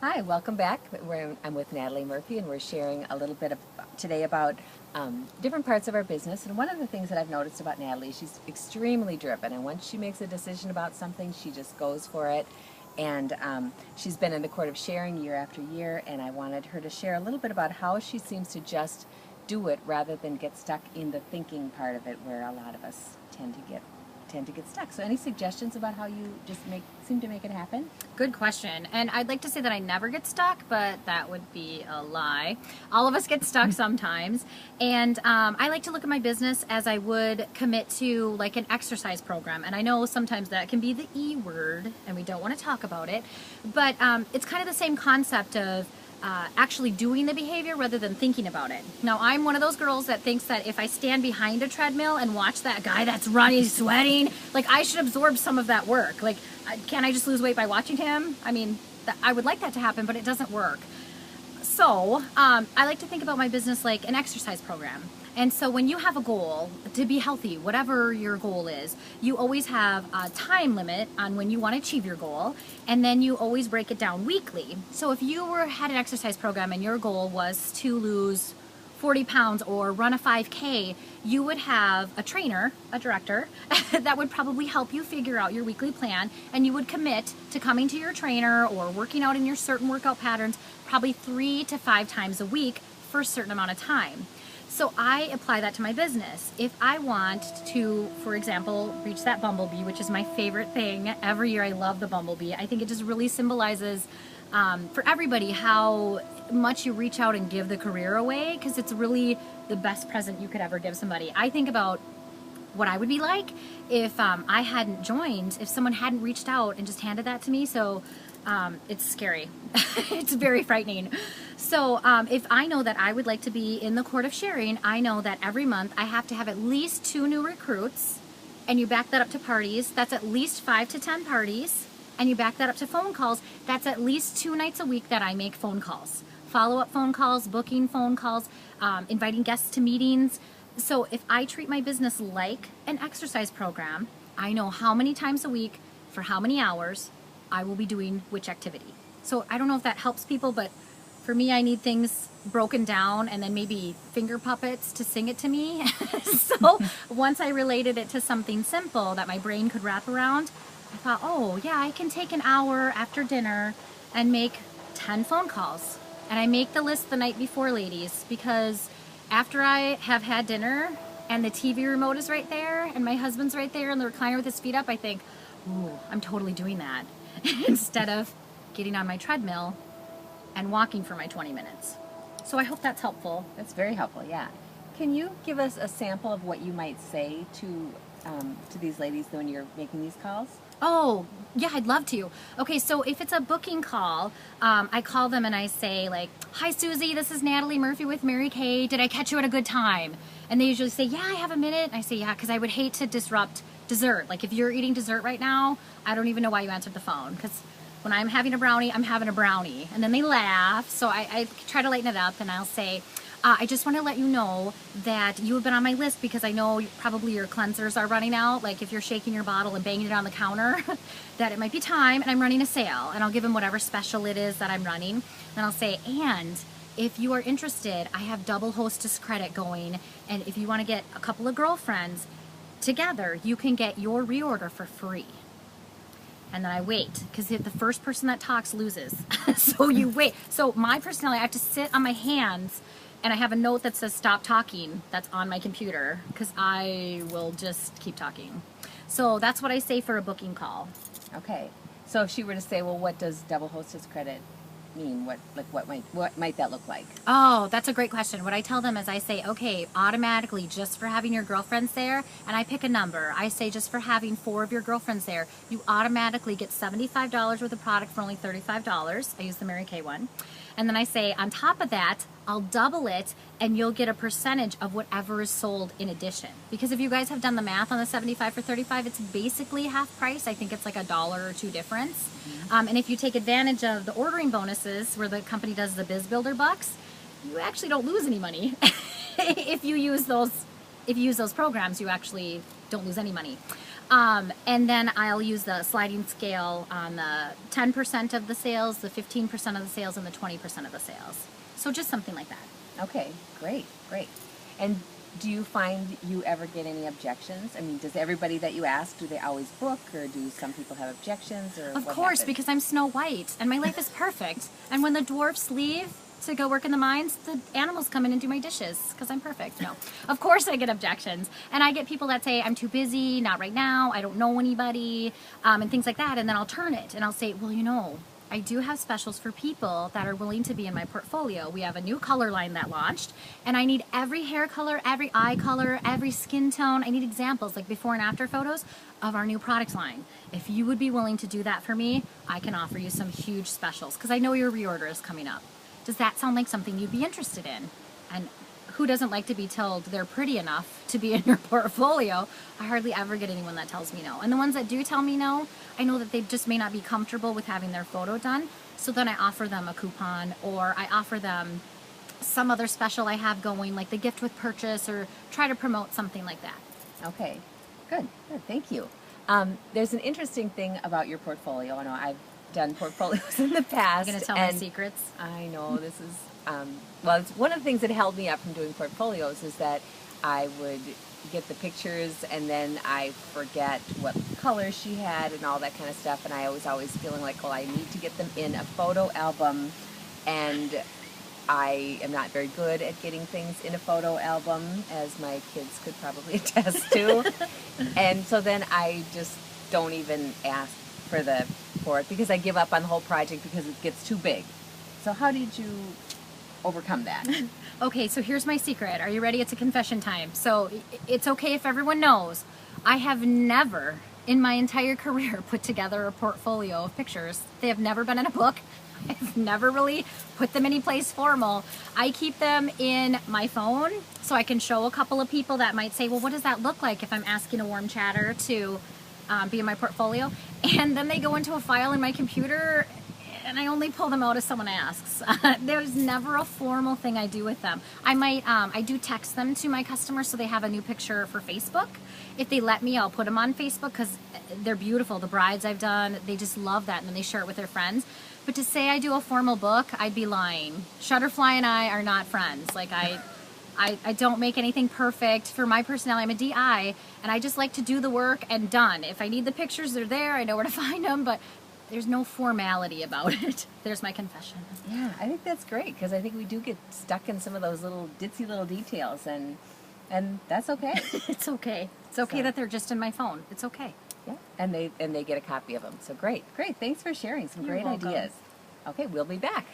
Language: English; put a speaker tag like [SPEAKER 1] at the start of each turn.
[SPEAKER 1] Hi, welcome back. I'm with Natalie Murphy, and we're sharing a little bit today about different parts of our business. And one of the things that I've noticed about Natalie, she's extremely driven, and once she makes a decision about something, she just goes for it. And she's been in the court of sharing year after year, and I wanted her to share a little bit about how she seems to just do it rather than get stuck in the thinking part of it, where a lot of us tend to get stuck. So any suggestions about how you just seem to make it happen?
[SPEAKER 2] Good question. And I'd like to say that I never get stuck, but that would be a lie. All of us get stuck sometimes. And I like to look at my business as I would commit to like an exercise program. And I know sometimes that can be the E word and we don't want to talk about it, but it's kind of the same concept of actually doing the behavior rather than thinking about it. Now, I'm one of those girls that thinks that if I stand behind a treadmill and watch that guy that's running, sweating, like I should absorb some of that work. Like, can't I just lose weight by watching him? I mean, I would like that to happen, but it doesn't work. So I like to think about my business like an exercise program. And so when you have a goal to be healthy, whatever your goal is, you always have a time limit on when you want to achieve your goal, and then you always break it down weekly. So if you had an exercise program and your goal was to lose 40 pounds or run a 5K, you would have a trainer, a director, that would probably help you figure out your weekly plan, and you would commit to coming to your trainer or working out in your certain workout patterns probably 3 to 5 times a week for a certain amount of time. So I apply that to my business. If I want to, for example, reach that bumblebee, which is my favorite thing, every year I love the bumblebee. I think it just really symbolizes for everybody how much you reach out and give the career away, because it's really the best present you could ever give somebody. I think about what I would be like if I hadn't joined, if someone hadn't reached out and just handed that to me. So it's scary. It's very frightening. So if I know that I would like to be in the court of sharing, I know that every month I have to have at least 2 new recruits, and you back that up to parties, that's at least 5 to 10 parties, and you back that up to phone calls, that's at least 2 nights a week that I make phone calls. Follow-up phone calls, booking phone calls, inviting guests to meetings. So if I treat my business like an exercise program, I know how many times a week, for how many hours, I will be doing which activity. So I don't know if that helps people, but for me, I need things broken down and then maybe finger puppets to sing it to me. So once I related it to something simple that my brain could wrap around, I thought, oh yeah, I can take an hour after dinner and make 10 phone calls. And I make the list the night before, ladies, because after I have had dinner and the TV remote is right there and my husband's right there and the recliner with his feet up, I think, ooh, I'm totally doing that. Instead of getting on my treadmill and walking for my 20 minutes. So I hope that's helpful.
[SPEAKER 1] That's very helpful, yeah. Can you give us a sample of what you might say to these ladies when you're making these calls?
[SPEAKER 2] Oh, yeah, I'd love to. Okay, so if it's a booking call, I call them and I say like, hi Susie, this is Natalie Murphy with Mary Kay. Did I catch you at a good time? And they usually say, yeah, I have a minute. And I say, yeah, because I would hate to disrupt dessert. Like if you're eating dessert right now, I don't even know why you answered the phone, because when I'm having a brownie, I'm having a brownie. And then they laugh, so I try to lighten it up, and I'll say, I just want to let you know that you have been on my list because I know probably your cleansers are running out. Like if you're shaking your bottle and banging it on the counter, that it might be time, and I'm running a sale. And I'll give them whatever special it is that I'm running. Then I'll say, and if you are interested, I have double hostess credit going, and if you want to get a couple of girlfriends together, you can get your reorder for free. And then I wait, because the first person that talks loses. So you wait. So my personality, I have to sit on my hands, and I have a note that says stop talking that's on my computer, because I will just keep talking. So that's what I say for a booking call.
[SPEAKER 1] Okay. So if she were to say, well, what does double hostess credit mean? What might that look like?
[SPEAKER 2] Oh, that's a great question. What I tell them is I say, okay, automatically just for having your girlfriends there, and I pick a number. I say just for having 4 of your girlfriends there, you automatically get $75 worth of product for only $35. I use the Mary Kay one. And then I say, on top of that, I'll double it, and you'll get a percentage of whatever is sold in addition. Because if you guys have done the math on the 75 for 35, it's basically half price. I think it's like $1 or $2 difference. And if you take advantage of the ordering bonuses where the company does the Biz Builder bucks, you actually don't lose any money. If you use those programs, you actually don't lose any money. And then I'll use the sliding scale on the 10% of the sales, the 15% of the sales, and the 20% of the sales. So just something like that.
[SPEAKER 1] Okay, great, great. And do you find you ever get any objections? I mean, does everybody that you ask, do they always book, or do some people have objections, or
[SPEAKER 2] Of
[SPEAKER 1] what
[SPEAKER 2] course,
[SPEAKER 1] happens?
[SPEAKER 2] because I'm Snow White and my life is perfect. And when the dwarfs leave to go work in the mines, the animals come in and do my dishes because I'm perfect. No, of course I get objections. And I get people that say, I'm too busy, not right now, I don't know anybody, and things like that. And then I'll turn it and I'll say, well, you know, I do have specials for people that are willing to be in my portfolio. We have a new color line that launched, and I need every hair color, every eye color, every skin tone. I need examples, like before and after photos of our new product line. If you would be willing to do that for me, I can offer you some huge specials because I know your reorder is coming up. Does that sound like something you'd be interested in? And who doesn't like to be told they're pretty enough to be in your portfolio? I hardly ever get anyone that tells me no. And the ones that do tell me no, I know that they just may not be comfortable with having their photo done. So then I offer them a coupon, or I offer them some other special I have going, like the gift with purchase, or try to promote something like that.
[SPEAKER 1] Okay, good, good, thank you. There's an interesting thing about your portfolio. I know I've done portfolios in the past.
[SPEAKER 2] I'm going to tell my secrets.
[SPEAKER 1] I know this is, well, it's one of the things that held me up from doing portfolios is that I would get the pictures and then I forget what color she had and all that kind of stuff, and I was always feeling like, well, I need to get them in a photo album, and I am not very good at getting things in a photo album, as my kids could probably attest to. And so then I just don't even ask for it because I give up on the whole project because it gets too big. So how did you overcome that?
[SPEAKER 2] Okay, so here's my secret. Are you ready? It's a confession time. So it's okay if everyone knows. I have never in my entire career put together a portfolio of pictures. They have never been in a book. I've never really put them anyplace formal. I keep them in my phone so I can show a couple of people that might say, well, what does that look like if I'm asking a warm chatter to be in my portfolio? And then they go into a file in my computer and I only pull them out if someone asks. There's never a formal thing I do with them. I do text them to my customers so they have a new picture for Facebook. If they let me, I'll put them on Facebook because they're beautiful. The brides I've done, they just love that, and then they share it with their friends. But to say I do a formal book, I'd be lying. Shutterfly and I are not friends. Like I don't make anything perfect. For my personality, I'm a DI, and I just like to do the work and done. If I need the pictures, they're there. I know where to find them, but there's no formality about it. There's my confession.
[SPEAKER 1] Yeah, I think that's great because I think we do get stuck in some of those little ditzy little details, and that's okay.
[SPEAKER 2] It's okay. It's okay that they're just in my phone. It's okay.
[SPEAKER 1] Yeah, and they get a copy of them. So great, great. Thanks for sharing some
[SPEAKER 2] You're
[SPEAKER 1] great
[SPEAKER 2] welcome.
[SPEAKER 1] ideas. Okay, we'll be back.